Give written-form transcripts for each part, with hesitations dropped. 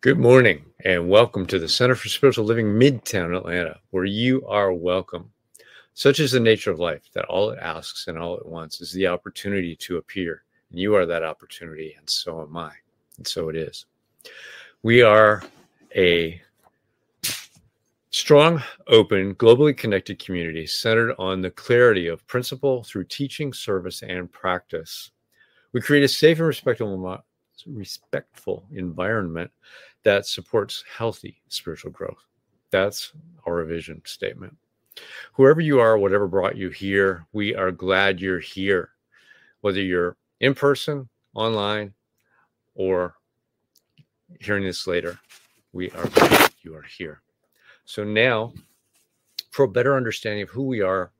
Good morning and welcome to the Center for Spiritual Living, Midtown Atlanta, where you are welcome. Such is the nature of life that all it asks and all it wants is the opportunity to appear. And you are that opportunity, and so am I. And so it is. We are a strong, open, globally connected community centered on the clarity of principle through teaching, service, and practice. We create a safe and respectful environment that supports healthy spiritual growth. That's our vision statement. Whoever you are, whatever brought you here, we are glad you're here. Whether you're in person, online, or hearing this later, we are glad you are here. So now, for a better understanding of who we are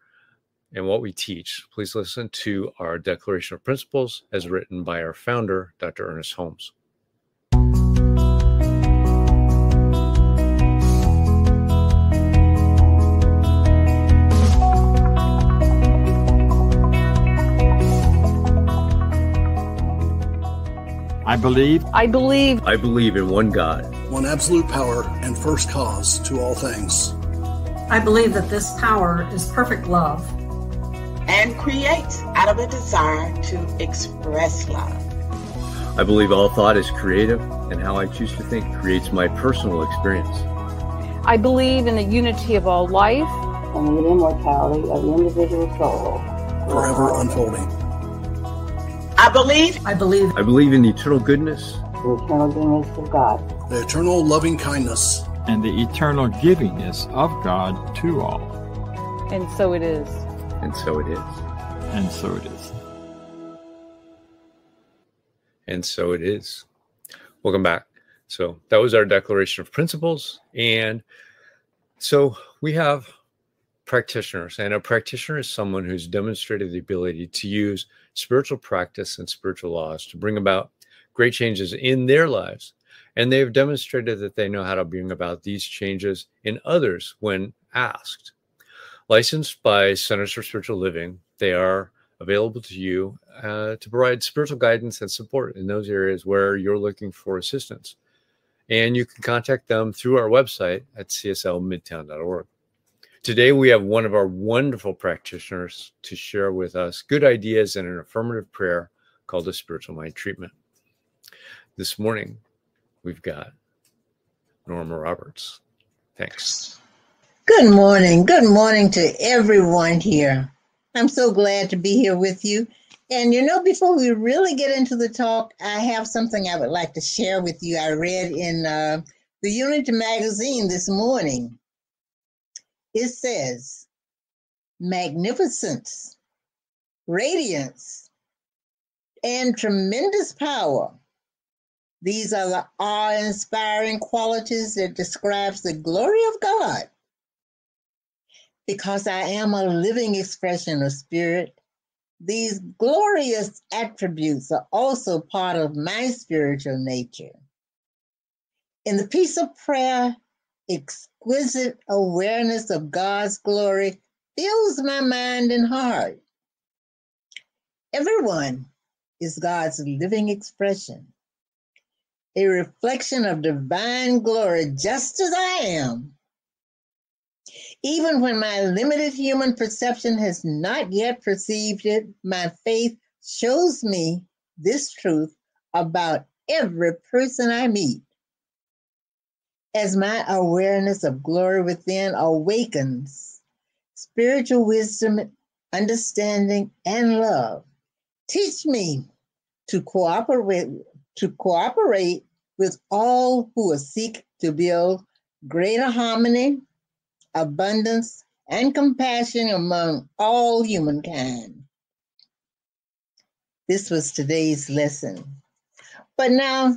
and what we teach, please listen to our Declaration of Principles as written by our founder, Dr. Ernest Holmes. I believe in one God, one absolute power and first cause to all things. I believe that this power is perfect love and creates out of a desire to express love. I believe all thought is creative, and how I choose to think creates my personal experience. I believe in the unity of all life and the immortality of the individual soul, forever unfolding. I believe in the eternal goodness, the eternal goodness of God, the eternal loving kindness, and the eternal givingness of God to all. And so it is. And so it is. And so it is. And so it is. Welcome back. So that was our Declaration of Principles. And so we have practitioners, and a practitioner is someone who's demonstrated the ability to use spiritual practice and spiritual laws to bring about great changes in their lives. And they've demonstrated that they know how to bring about these changes in others when asked. Licensed by Centers for Spiritual Living, they are available to you to provide spiritual guidance and support in those areas where you're looking for assistance. And you can contact them through our website at cslmidtown.org. Today, we have one of our wonderful practitioners to share with us good ideas and an affirmative prayer called the Spiritual Mind Treatment. This morning, we've got Norma Roberts. Thanks. Good morning. Good morning to everyone here. I'm so glad to be here with you. And before we really get into the talk, I have something I would like to share with you. I read in the Unity magazine this morning. It says, magnificence, radiance, and tremendous power. These are the awe-inspiring qualities that describes the glory of God. Because I am a living expression of spirit, these glorious attributes are also part of my spiritual nature. In the peace of prayer, exquisite awareness of God's glory fills my mind and heart. Everyone is God's living expression, a reflection of divine glory, just as I am. Even when my limited human perception has not yet perceived it, my faith shows me this truth about every person I meet. As my awareness of glory within awakens, spiritual wisdom, understanding, and love teach me to cooperate with all who seek to build greater harmony, abundance, and compassion among all humankind. This was today's lesson. But now,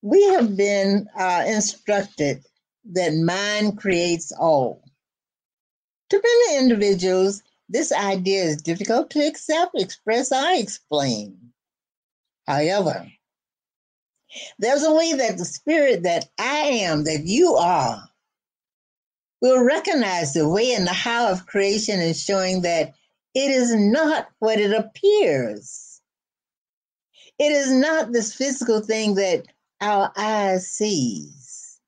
we have been instructed that mind creates all. To many individuals, this idea is difficult to accept, express, or explain. However, there's a way that the spirit that I am, that you are, will recognize the way and the how of creation and showing that it is not what it appears. It is not this physical thing that our eyes sees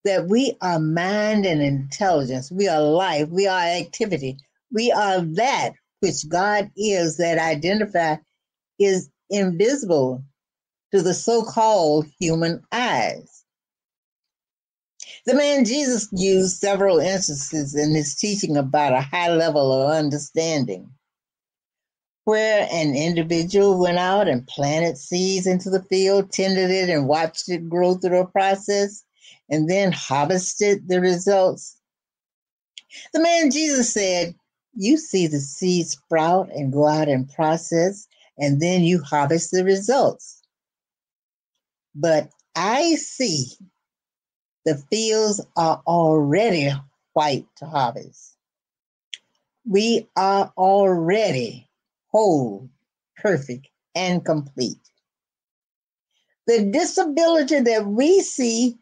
that we are mind and intelligence, we are life, we are activity, we are that which God is, that identify is invisible to the so-called human eyes. The man Jesus used several instances in his teaching about a high level of understanding, where an individual went out and planted seeds into the field, tended it, and watched it grow through a process, and then harvested the results. The man Jesus said, you see the seed sprout and go out and process, and then you harvest the results. But I see the fields are already white to harvest. We are already whole, perfect, and complete. The disability that we see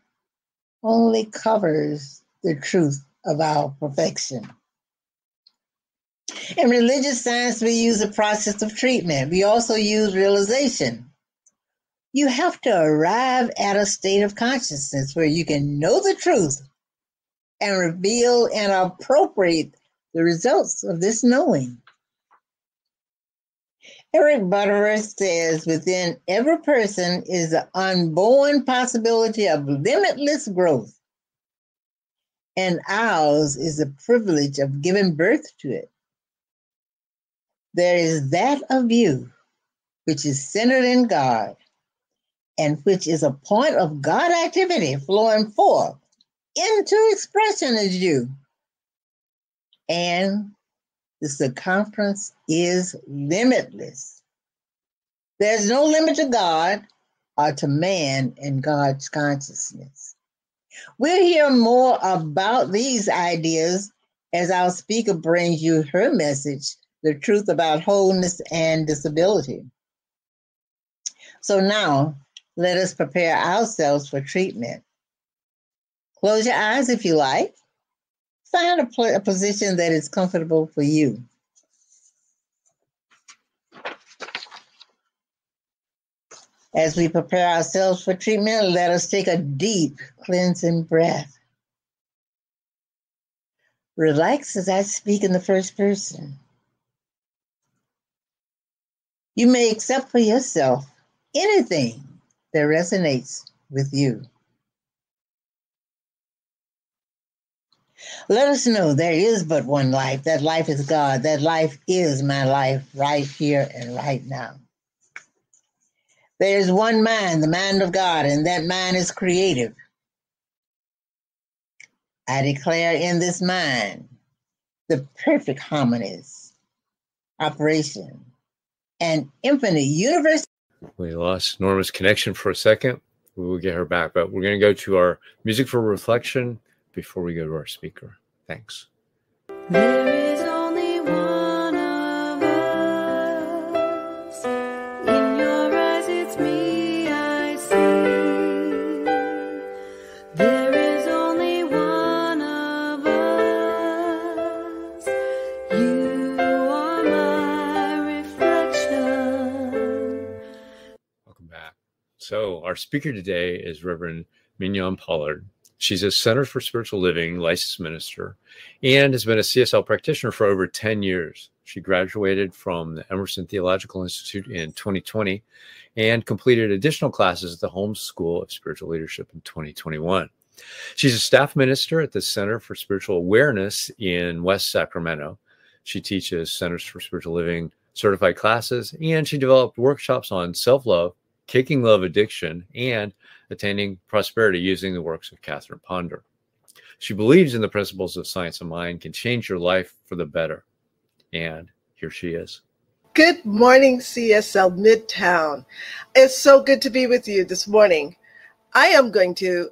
only covers the truth of our perfection. In religious science, we use the process of treatment. We also use realization. You have to arrive at a state of consciousness where you can know the truth and reveal and appropriate the results of this knowing. Eric Butterworth says within every person is the unborn possibility of limitless growth, and ours is the privilege of giving birth to it. There is that of you which is centered in God, and which is a point of God activity flowing forth into expression as you. And the circumference is limitless. There's no limit to God or to man and God's consciousness. We'll hear more about these ideas as our speaker brings you her message, the truth about wholeness and disability. So now, let us prepare ourselves for treatment. Close your eyes if you like. Find a position that is comfortable for you. As we prepare ourselves for treatment, let us take a deep cleansing breath. Relax as I speak in the first person. You may accept for yourself anything that resonates with you. Let us know there is but one life. That life is God. That life is my life right here and right now. There is one mind, the mind of God, and that mind is creative. I declare in this mind the perfect harmonies, operation, and infinite universe. We lost Norma's connection for a second. We will get her back, but we're going to go to our music for reflection before we go to our speaker. Thanks. There is only one of us. In your eyes, it's me I see. There is only one of us. You are my reflection. Welcome back. So our speaker today is Reverend Mignonne Pollard. She's a Center for Spiritual Living licensed minister and has been a CSL practitioner for over 10 years. She graduated from the Emerson Theological Institute in 2020 and completed additional classes at the Holmes School of Spiritual Leadership in 2021. She's a staff minister at the Center for Spiritual Awareness in West Sacramento. She teaches Centers for Spiritual Living certified classes, and she developed workshops on self-love, kicking love addiction, and attaining prosperity using the works of Catherine Ponder. She believes in the principles of science and mind can change your life for the better. And here she is. Good morning, CSL Midtown. It's so good to be with you this morning. I am going to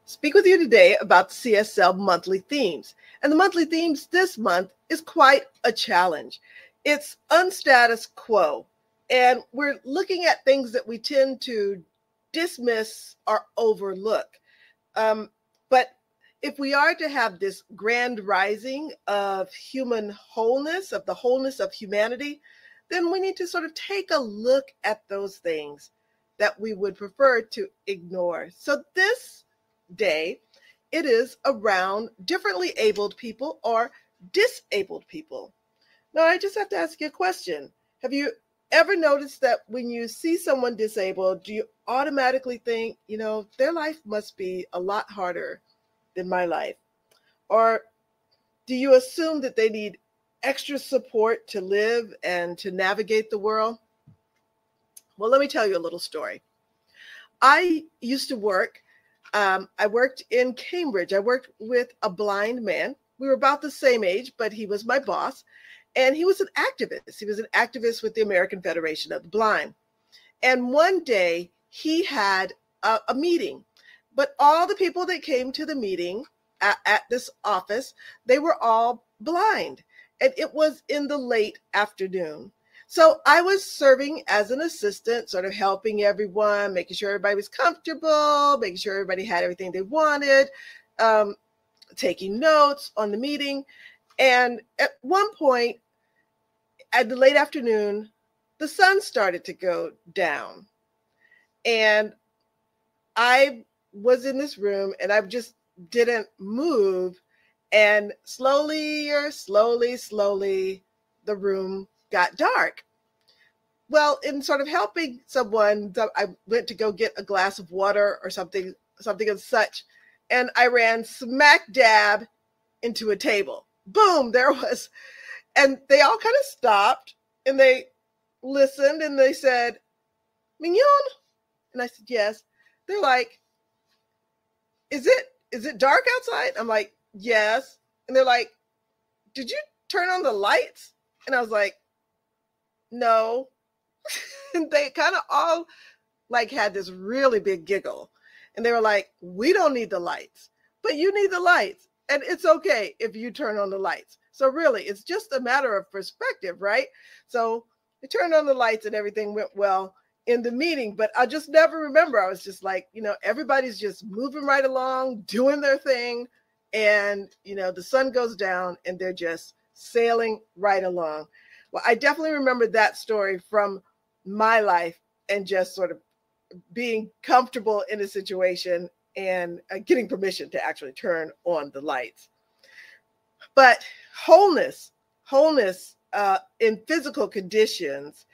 speak with you today about CSL monthly themes. And the monthly themes this month is quite a challenge. It's unstatus quo. And we're looking at things that we tend to dismiss or overlook. But if we are to have this grand rising of human wholeness, of the wholeness of humanity, then we need to sort of take a look at those things that we would prefer to ignore. So this day, it is around differently abled people or disabled people. Now, I just have to ask you a question. Have you ever noticed that when you see someone disabled, do you automatically think, their life must be a lot harder than my life? Or do you assume that they need extra support to live and to navigate the world? Well, let me tell you a little story. I used to work, I worked in Cambridge. I worked with a blind man. We were about the same age, but he was my boss. And he was an activist. He was an activist with the American Federation of the Blind. And one day he had a meeting, but all the people that came to the meeting at this office, they were all blind. And it was in the late afternoon. So I was serving as an assistant, sort of helping everyone, making sure everybody was comfortable, making sure everybody had everything they wanted, taking notes on the meeting. And at one point, at the late afternoon, the sun started to go down. And I was in this room and I just didn't move. And slowly, the room got dark. Well, in sort of helping someone, I went to go get a glass of water or something of such. And I ran smack dab into a table. Boom, there was. And they all kind of stopped and they listened and they said, "Mignonne?" And I said, "Yes." They're like, is it dark outside? I'm like, "Yes." And they're like, "Did you turn on the lights?" And I was like, "No." And they kind of all like had this really big giggle. And they were like, "We don't need the lights, but you need the lights. And it's okay if you turn on the lights." So really, it's just a matter of perspective, right? So I turned on the lights and everything went well in the meeting, but I just never remember. I was just like, everybody's just moving right along, doing their thing. And, the sun goes down and they're just sailing right along. Well, I definitely remember that story from my life and just sort of being comfortable in a situation and getting permission to actually turn on the lights. But wholeness in physical conditions,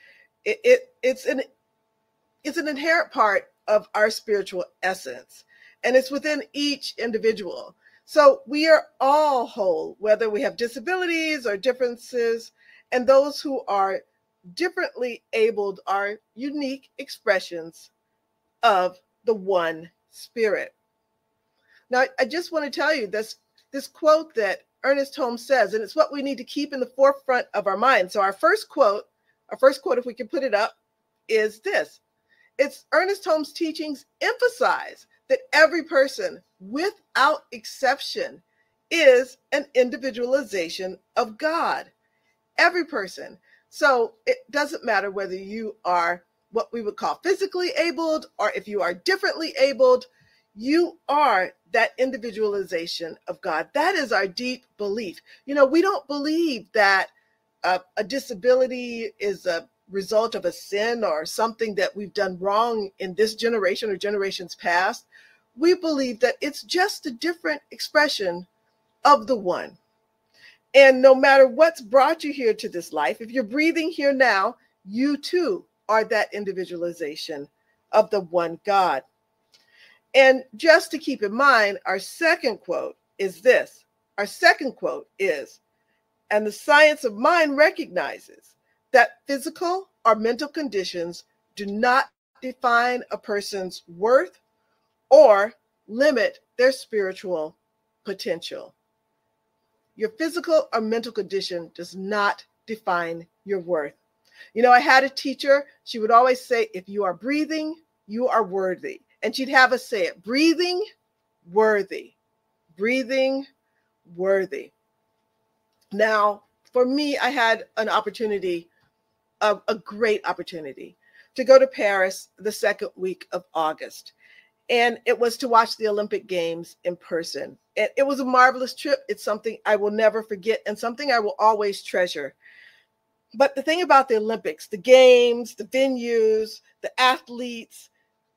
it's an inherent part of our spiritual essence, and it's within each individual. So we are all whole, whether we have disabilities or differences, and those who are differently abled are unique expressions of the one Spirit. Now, I just want to tell you this quote that Ernest Holmes says, and it's what we need to keep in the forefront of our mind. So our first quote, if we can put it up, is this. It's Ernest Holmes' teachings emphasize that every person, without exception, is an individualization of God. Every person. So it doesn't matter whether you are what we would call physically abled or if you are differently abled, you are that individualization of God. That is our deep belief. We don't believe that a disability is a result of a sin or something that we've done wrong in this generation or generations past. We believe that it's just a different expression of the one. And no matter what's brought you here to this life, if you're breathing here now, you too are that individualization of the one God. And just to keep in mind, our second quote is this. Our second quote is, "And the science of mind recognizes that physical or mental conditions do not define a person's worth or limit their spiritual potential." Your physical or mental condition does not define your worth. I had a teacher, she would always say, if you are breathing, you are worthy. And she'd have us say it, breathing, worthy, breathing, worthy. Now, for me, I had an opportunity, a great opportunity, to go to Paris the second week of August. And it was to watch the Olympic Games in person. And it was a marvelous trip. It's something I will never forget and something I will always treasure. But the thing about the Olympics, the games, the venues, the athletes,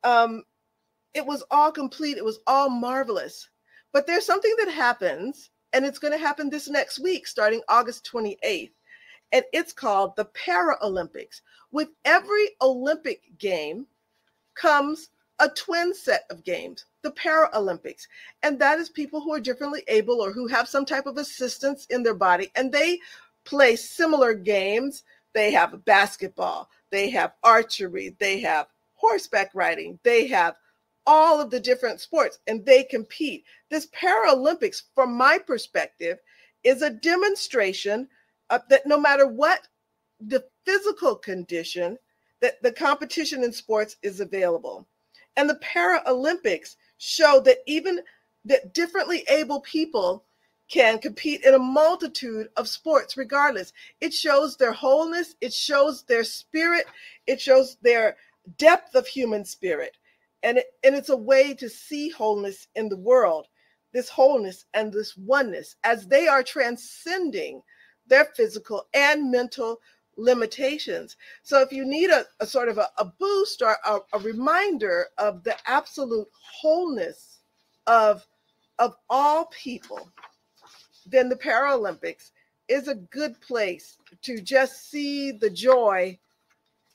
It was all complete. It was all marvelous. But there's something that happens, and it's going to happen this next week, starting August 28th. And it's called the Paralympics. With every Olympic game comes a twin set of games, the Paralympics. And that is people who are differently able or who have some type of assistance in their body. And they play similar games. They have basketball, they have archery, they have horseback riding, they have all of the different sports, and they compete. This Paralympics, from my perspective, is a demonstration of that no matter what the physical condition, that the competition in sports is available. And the Paralympics show that even that differently able people can compete in a multitude of sports regardless. It shows their wholeness, it shows their spirit, it shows their depth of human spirit. And it's a way to see wholeness in the world, this wholeness and this oneness, as they are transcending their physical and mental limitations. So if you need a sort of a boost or a reminder of the absolute wholeness of all people, then the Paralympics is a good place to just see the joy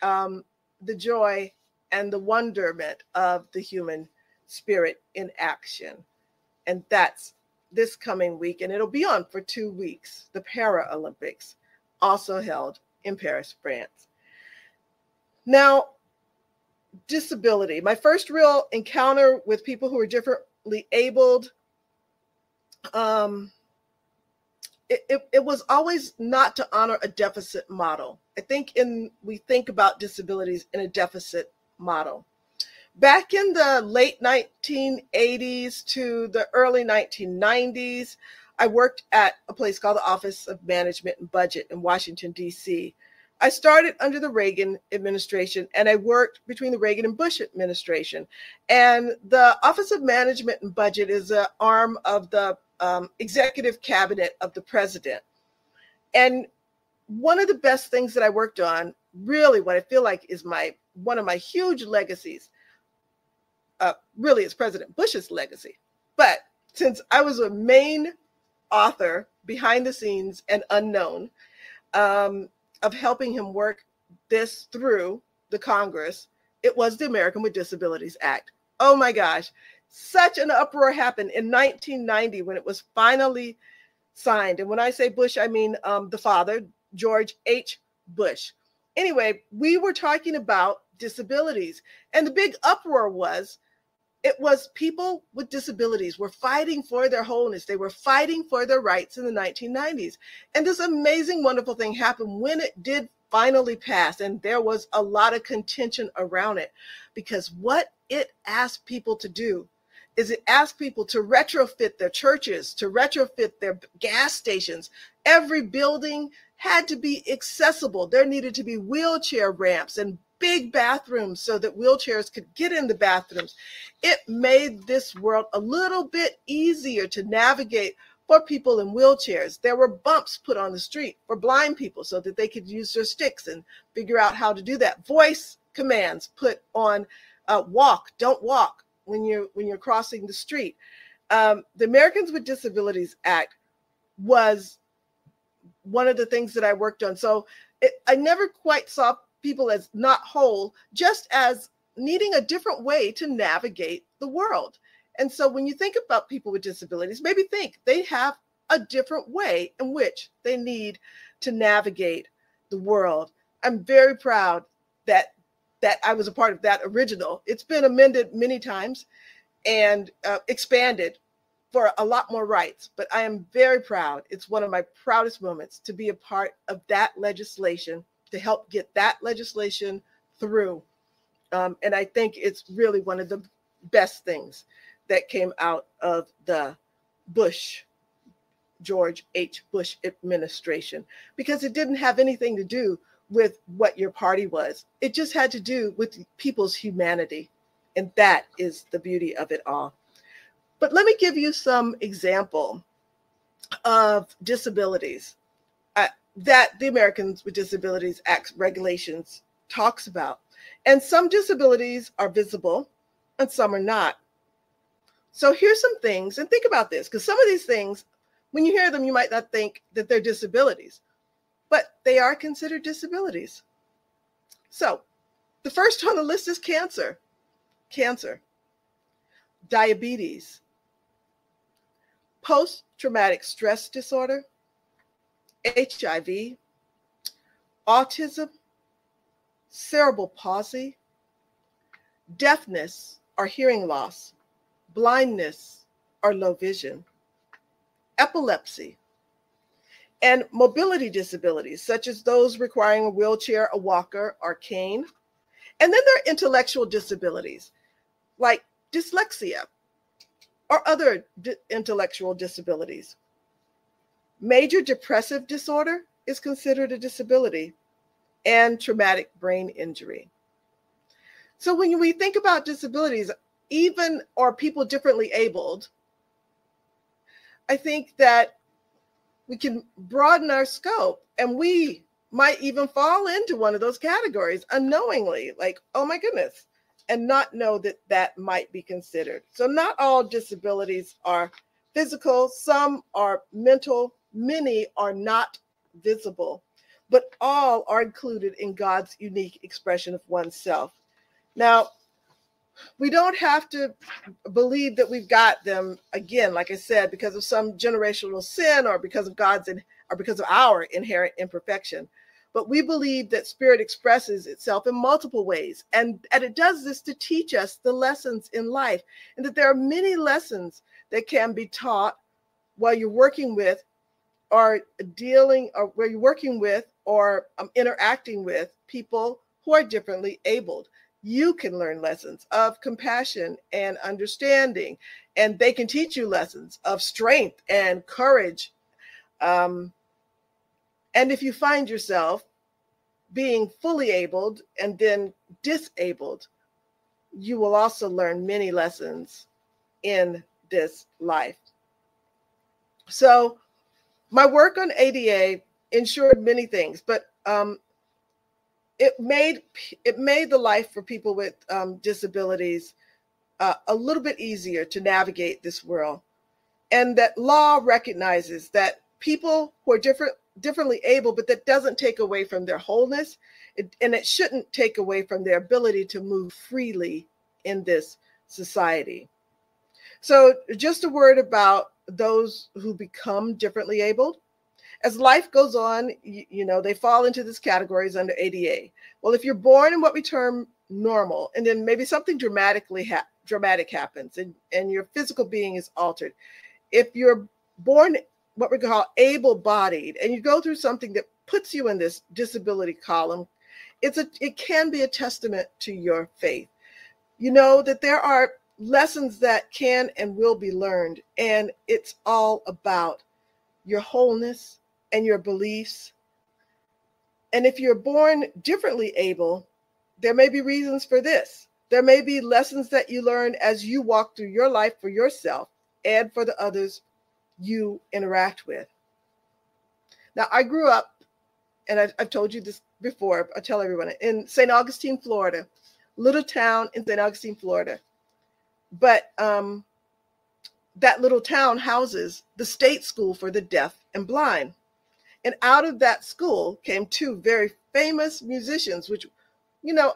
and the wonderment of the human spirit in action. And that's this coming week, and it'll be on for 2 weeks, the Paralympics, also held in Paris, France. Now, disability. My first real encounter with people who are differently abled, it was always not to honor a deficit model. I think we think about disabilities in a deficit model. Back in the late 1980s to the early 1990s, I worked at a place called the Office of Management and Budget in Washington, D.C. I started under the Reagan administration, and I worked between the Reagan and Bush administration. And the Office of Management and Budget is an arm of the executive cabinet of the president. And one of the best things that I worked on, really what I feel like is one of my huge legacies, really is President Bush's legacy. But since I was a main author behind the scenes and unknown of helping him work this through the Congress, it was the American with Disabilities Act. Oh my gosh, such an uproar happened in 1990 when it was finally signed. And when I say Bush, I mean the father, George H. Bush. Anyway, we were talking about disabilities, and the big uproar was, it was people with disabilities were fighting for their wholeness. They were fighting for their rights in the 1990s. And this amazing, wonderful thing happened when it did finally pass. And there was a lot of contention around it, because what it asked people to do is it asked people to retrofit their churches, to retrofit their gas stations. Every building had to be accessible. There needed to be wheelchair ramps and big bathrooms so that wheelchairs could get in the bathrooms. It made this world a little bit easier to navigate for people in wheelchairs. There were bumps put on the street for blind people so that they could use their sticks and figure out how to do that. Voice commands put on walk, don't walk when you're crossing the street. The Americans with Disabilities Act was one of the things that I worked on. So I never quite saw people as not whole, just as needing a different way to navigate the world. And so when you think about people with disabilities, maybe think they have a different way in which they need to navigate the world. I'm very proud that I was a part of that original. It's been amended many times and expanded for a lot more rights, but I am very proud. It's one of my proudest moments to be a part of that legislation, to help get that legislation through. And I think it's really one of the best things that came out of the George H. Bush administration, because it didn't have anything to do with what your party was. It just had to do with people's humanity. And that is the beauty of it all. But let me give you some example of disabilities that the Americans with Disabilities Act regulations talks about. And some disabilities are visible and some are not. So here's some things, and think about this, because some of these things, when you hear them, you might not think that they're disabilities, but they are considered disabilities. So the first on the list is cancer, diabetes, post-traumatic stress disorder, HIV, autism, cerebral palsy, deafness or hearing loss, blindness or low vision, epilepsy, and mobility disabilities, such as those requiring a wheelchair, a walker, or cane. And then there are intellectual disabilities, like dyslexia or other intellectual disabilities. Major depressive disorder is considered a disability, and traumatic brain injury. So when we think about disabilities, or people differently abled, I think that we can broaden our scope, and we might even fall into one of those categories unknowingly, like, oh my goodness, and not know that that might be considered. So not all disabilities are physical, some are mental, many are not visible, but all are included in God's unique expression of oneself. Now, we don't have to believe that we've got them, again, like I said, because of some generational sin or because of our inherent imperfection. But we believe that spirit expresses itself in multiple ways, and it does this to teach us the lessons in life, and that there are many lessons that can be taught while you're working with or interacting with people who are differently abled. You can learn lessons of compassion and understanding, and they can teach you lessons of strength and courage. And if you find yourself being fully abled and then disabled, you will also learn many lessons in this life. So my work on ADA ensured many things, but it made the life for people with disabilities a little bit easier to navigate this world. And that law recognizes that people who are differently able, but that doesn't take away from their wholeness, and it shouldn't take away from their ability to move freely in this society. So just a word about those who become differently abled. As life goes on, they fall into these categories under ADA. Well, if you're born in what we term normal, and then maybe something dramatic happens and your physical being is altered. If you're born what we call able-bodied, and you go through something that puts you in this disability column, it can be a testament to your faith. You know that there are lessons that can and will be learned, and it's all about your wholeness and your beliefs. And if you're born differently able, there may be reasons for this. There may be lessons that you learn as you walk through your life for yourself and for the others you interact with. Now, I grew up, and I've told you this before, I tell everyone, in St. Augustine, Florida, little town in St. Augustine, Florida. But that little town houses the state school for the deaf and blind. And out of that school came two very famous musicians, which,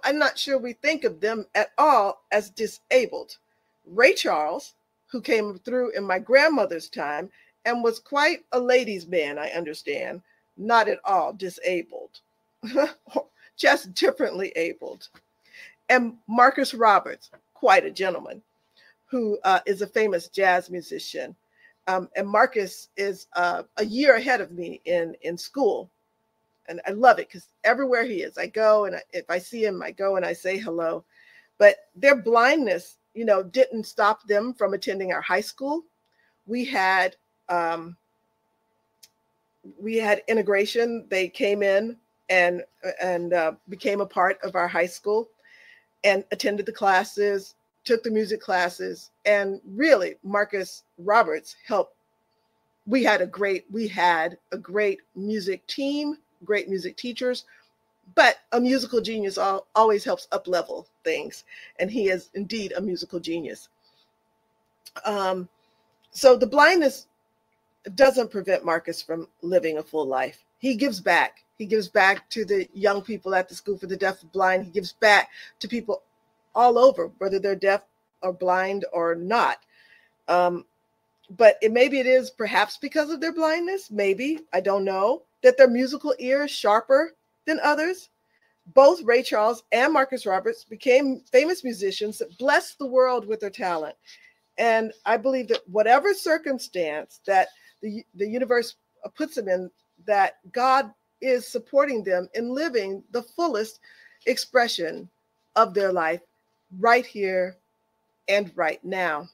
I'm not sure we think of them at all as disabled. Ray Charles, who came through in my grandmother's time and was quite a ladies' man, I understand, not at all disabled, just differently abled. And Marcus Roberts, quite a gentleman, who is a famous jazz musician. And Marcus is a year ahead of me in school. And I love it because everywhere he is, I go, and if I see him, I go and I say hello. But their blindness, didn't stop them from attending our high school. We had integration. They came in and became a part of our high school and attended the classes, took the music classes, and really Marcus Roberts helped. We had a great music team, great music teachers. But a musical genius always helps up-level things, and he is indeed a musical genius. So the blindness doesn't prevent Marcus from living a full life. He gives back. He gives back to the young people at the School for the Deaf and Blind. He gives back to people all over, whether they're deaf or blind or not. But maybe it is perhaps because of their blindness, maybe, I don't know, that their musical ear is sharper than others. Both Ray Charles and Marcus Roberts became famous musicians that blessed the world with their talent. And I believe that whatever circumstance that the universe puts them in, that God is supporting them in living the fullest expression of their life right here and right now.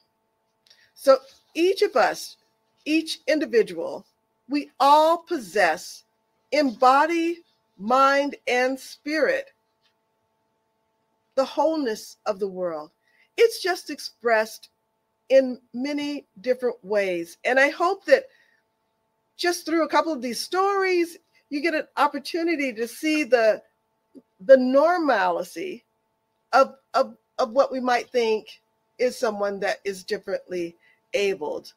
So each of us, each individual, we all possess in body, mind, and spirit the wholeness of the world. It's just expressed in many different ways. And I hope that just through a couple of these stories, you get an opportunity to see the normalcy of what we might think is someone that is differently abled.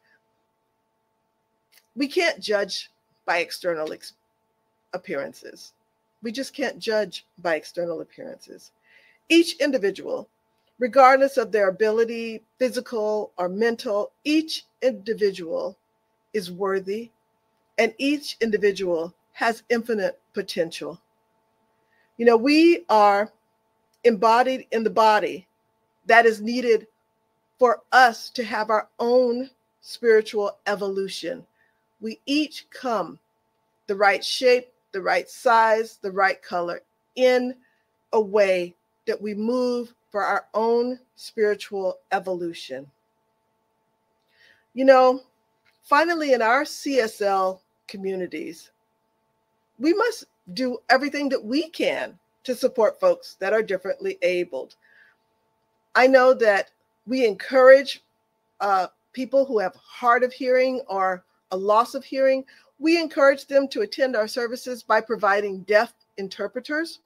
We can't judge by external appearances. We just can't judge by external appearances. Each individual, regardless of their ability, physical or mental, each individual is worthy, and each individual has infinite potential. You know, we are embodied in the body that is needed for us to have our own spiritual evolution. We each come the right shape, the right size, the right color, in a way that we move for our own spiritual evolution. You know, finally, in our CSL communities, we must do everything that we can to support folks that are differently abled. I know that we encourage people who have hard of hearing or a loss of hearing. We encourage them to attend our services by providing deaf interpreters.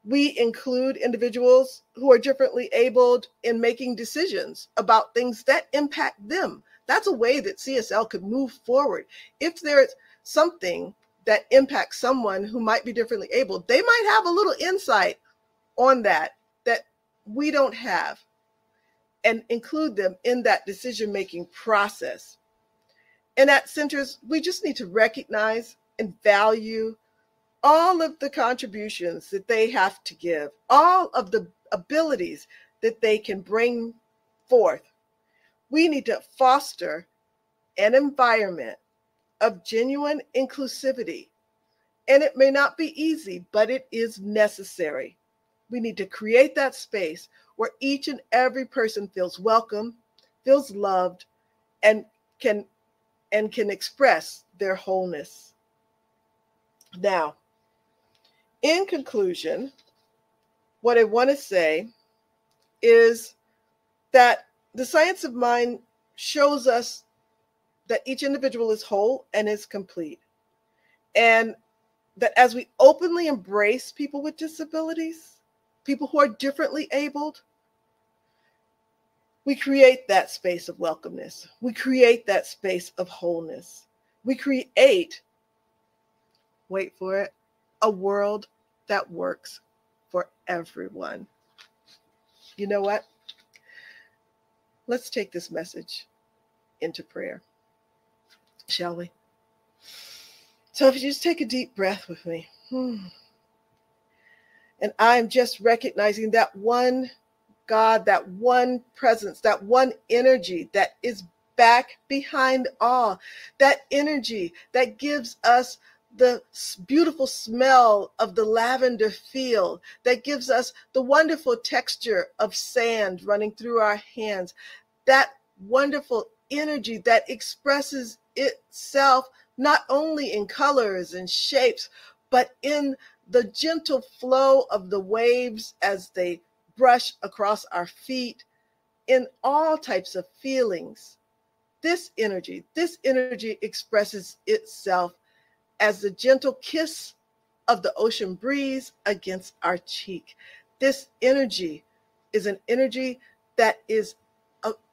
We include individuals who are differently abled in making decisions about things that impact them. That's a way that CSL could move forward. If there's something that impacts someone who might be differently abled, they might have a little insight on that we don't have, and include them in that decision-making process. And at centers, we just need to recognize and value all of the contributions that they have to give, all of the abilities that they can bring forth. We need to foster an environment of genuine inclusivity. And it may not be easy, but it is necessary. We need to create that space where each and every person feels welcome, feels loved, and can express their wholeness. Now, in conclusion, what I want to say is that the science of mind shows us that each individual is whole and is complete. And that as we openly embrace people with disabilities, people who are differently abled, we create that space of welcomeness. We create that space of wholeness. We create, wait for it, a world that works for everyone. You know what? Let's take this message into prayer, shall we? So if you just take a deep breath with me. And I'm just recognizing that one God, that one presence, that one energy that is back behind all, that energy that gives us the beautiful smell of the lavender field, that gives us the wonderful texture of sand running through our hands, that wonderful energy that expresses itself not only in colors and shapes, but in the gentle flow of the waves as they brush across our feet, in all types of feelings. This energy expresses itself as the gentle kiss of the ocean breeze against our cheek. This energy is an energy that is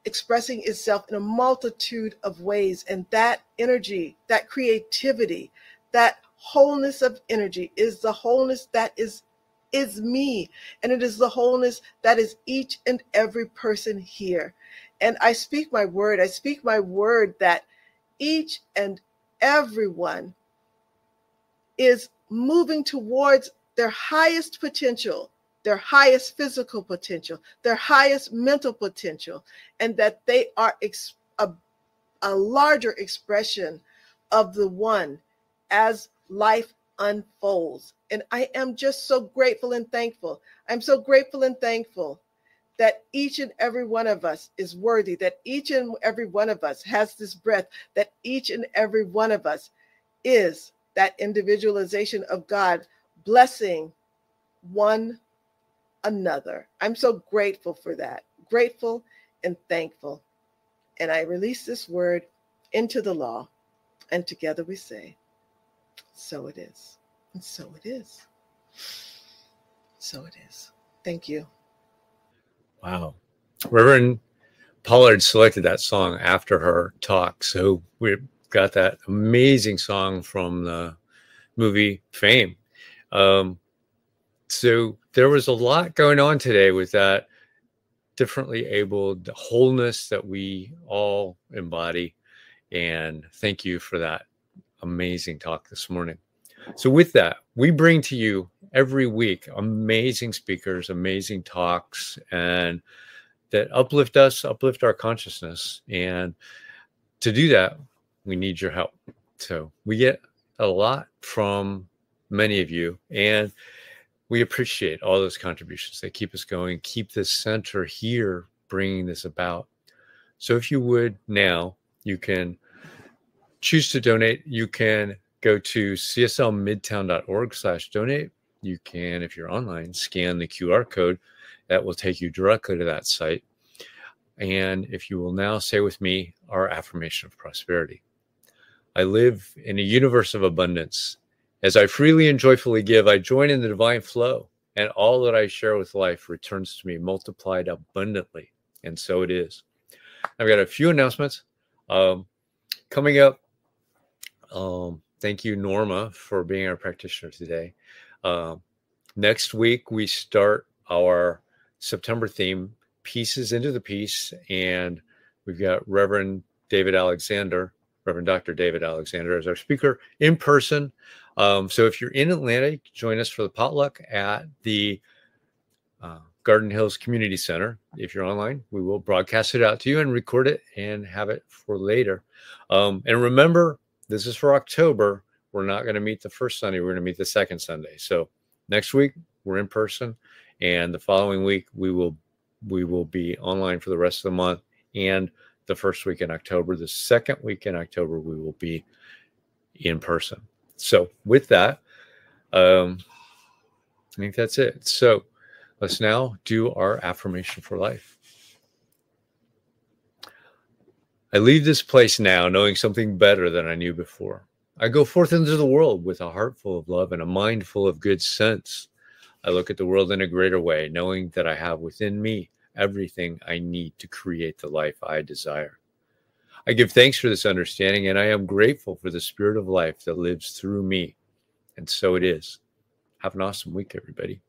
expressing itself in a multitude of ways. And that energy, that creativity, that wholeness of energy is the wholeness that is me. And it is the wholeness that is each and every person here. And I speak my word that each and everyone is moving towards their highest potential, their highest physical potential, their highest mental potential, and that they are a larger expression of the one as life unfolds. And I am just so grateful and thankful. I'm so grateful and thankful that each and every one of us is worthy, that each and every one of us has this breath, that each and every one of us is that individualization of God, blessing one another. I'm so grateful for that, grateful and thankful. And I release this word into the law, and together we say, so it is, and so it is. So it is. Thank you. Wow. Reverend Pollard selected that song after her talk. So we got that amazing song from the movie Fame. So there was a lot going on today with that differently abled wholeness that we all embody. And thank you for that amazing talk this morning. So with that, we bring to you every week amazing speakers, amazing talks, and that uplift us, uplift our consciousness. And to do that, we need your help. So we get a lot from many of you, and we appreciate all those contributions. They keep us going, keep this center here, bringing this about. So if you would now, you can choose to donate. You can go to cslmidtown.org/donate. You can, if you're online, scan the QR code. That will take you directly to that site. And if you will now say with me our affirmation of prosperity. I live in a universe of abundance. As I freely and joyfully give, I join in the divine flow, and all that I share with life returns to me multiplied abundantly. And so it is. I've got a few announcements coming up. Thank you, Norma, for being our practitioner today. Next week, we start our September theme, Pieces into the Peace, and we've got Reverend Dr. David Alexander as our speaker in person. So if you're in Atlanta, join us for the potluck at the Garden Hills Community Center. If you're online, we will broadcast it out to you and record it and have it for later. And remember, this is for October. We're not going to meet the first Sunday. We're going to meet the second Sunday. So next week, we're in person. And the following week, we will be online for the rest of the month. And the first week in October, the second week in October, we will be in person. So with that, I think that's it. So let's now do our affirmation for life. I leave this place now knowing something better than I knew before. I go forth into the world with a heart full of love and a mind full of good sense. I look at the world in a greater way, knowing that I have within me everything I need to create the life I desire. I give thanks for this understanding, and I am grateful for the spirit of life that lives through me. And so it is. Have an awesome week, everybody.